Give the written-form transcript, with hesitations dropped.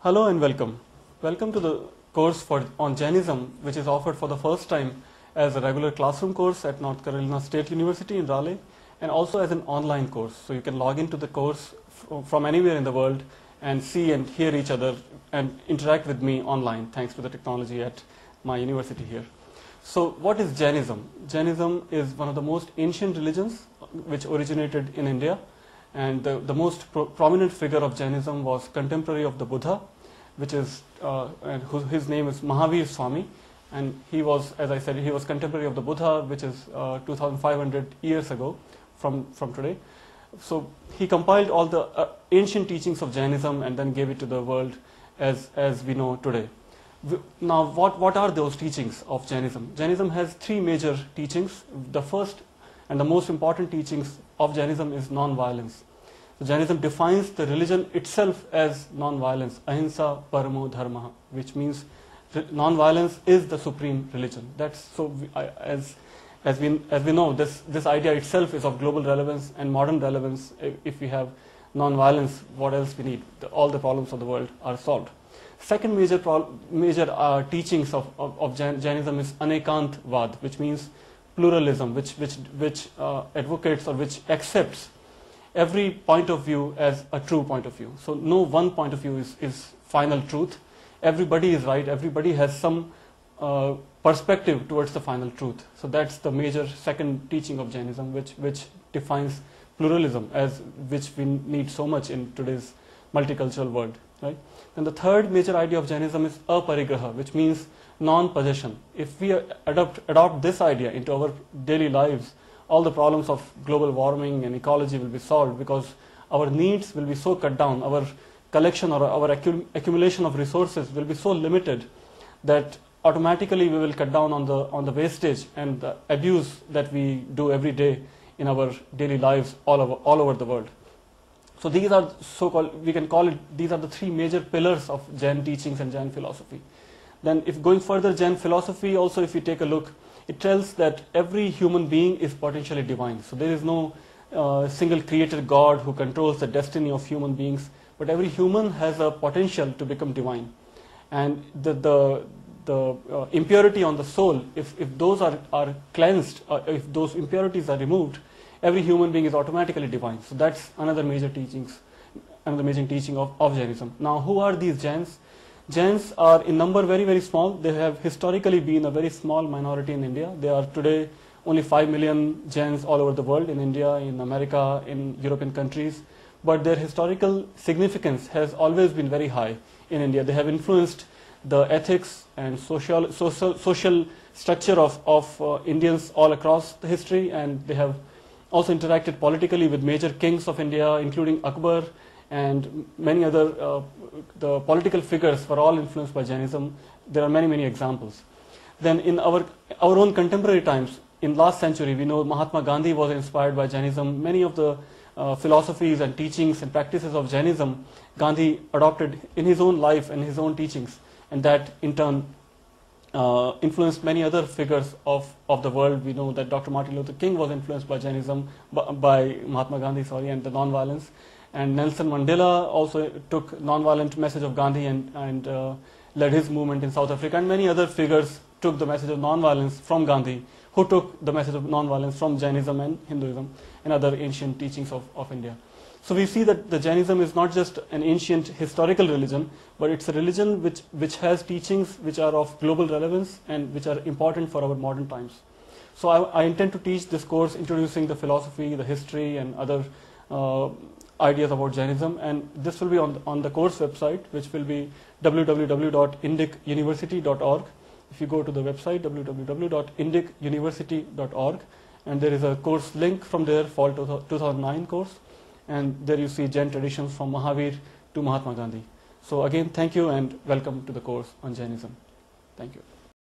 Hello and welcome. Welcome to the course on Jainism, which is offered for the first time as a regular classroom course at North Carolina State University in Raleigh, and also as an online course. So you can log into the course from anywhere in the world and see and hear each other and interact with me online, thanks to the technology at my university here. So what is Jainism? Jainism is one of the most ancient religions which originated in India, and the most prominent figure of Jainism was contemporary of the Buddha, which is his name is Mahavira Swami, and he was, as I said, he was contemporary of the Buddha, which is 2,500 years ago from today. So he compiled all the ancient teachings of Jainism and then gave it to the world as we know today. Now, what are those teachings of Jainism? Jainism has three major teachings. The first and the most important teachings of Jainism is non-violence. So Jainism defines the religion itself as non-violence, ahimsa paramo dharma, which means non-violence is the supreme religion. That's so. As we know, this idea itself is of global relevance and modern relevance. If we have non-violence, what else we need? All the problems of the world are solved. Second major teachings of Jainism is anekantvad, which means pluralism, which advocates or which accepts every point of view as a true point of view. So no one point of view is final truth. Everybody is right. Everybody has some perspective towards the final truth. So that's the major second teaching of Jainism, which defines pluralism, as which we need so much in today's multicultural world, right? And the third major idea of Jainism is aparigraha, which means non-possession. If we adopt this idea into our daily lives, all the problems of global warming and ecology will be solved, because our needs will be so cut down, our collection or our accumulation of resources will be so limited that automatically we will cut down on the wastage and the abuse that we do every day in our daily lives all over the world. So these are so-called, we can call it, these are the three major pillars of Jain teachings and Jain philosophy. Then if going further, Jain philosophy also, if you take a look, it tells that every human being is potentially divine. So there is no single creator God who controls the destiny of human beings, but every human has a potential to become divine. And the impurity on the soul, if those are cleansed, if those impurities are removed, every human being is automatically divine. So that's another major teaching of Jainism. Now, who are these Jains? Jains are in number very, very small. They have historically been a very small minority in India. There are today only 5 million Jains all over the world, in India, in America, in European countries. But their historical significance has always been very high in India. They have influenced the ethics and social structure of Indians all across the history, and they have also interacted politically with major kings of India, including Akbar, and many other the political figures were all influenced by Jainism. There are many, many examples. Then in our own contemporary times, in last century, we know Mahatma Gandhi was inspired by Jainism. Many of the philosophies and teachings and practices of Jainism, Gandhi adopted in his own life and his own teachings, and that in turn influenced many other figures of the world. We know that Dr. Martin Luther King was influenced by Jainism, by Mahatma Gandhi, and the non-violence. And Nelson Mandela also took non-violent message of Gandhi and led his movement in South Africa. And many other figures took the message of non-violence from Gandhi, who took the message of non-violence from Jainism and Hinduism and other ancient teachings of India. So we see that the Jainism is not just an ancient historical religion, but it's a religion which has teachings which are of global relevance and which are important for our modern times. So I intend to teach this course introducing the philosophy, the history, and other ideas about Jainism, and this will be on the course website, which will be www.indicuniversity.org. If you go to the website www.indicuniversity.org, and there is a course link from there, Fall 2009 course, and there you see Jain traditions from Mahavira to Mahatma Gandhi. So again, thank you and welcome to the course on Jainism. Thank you.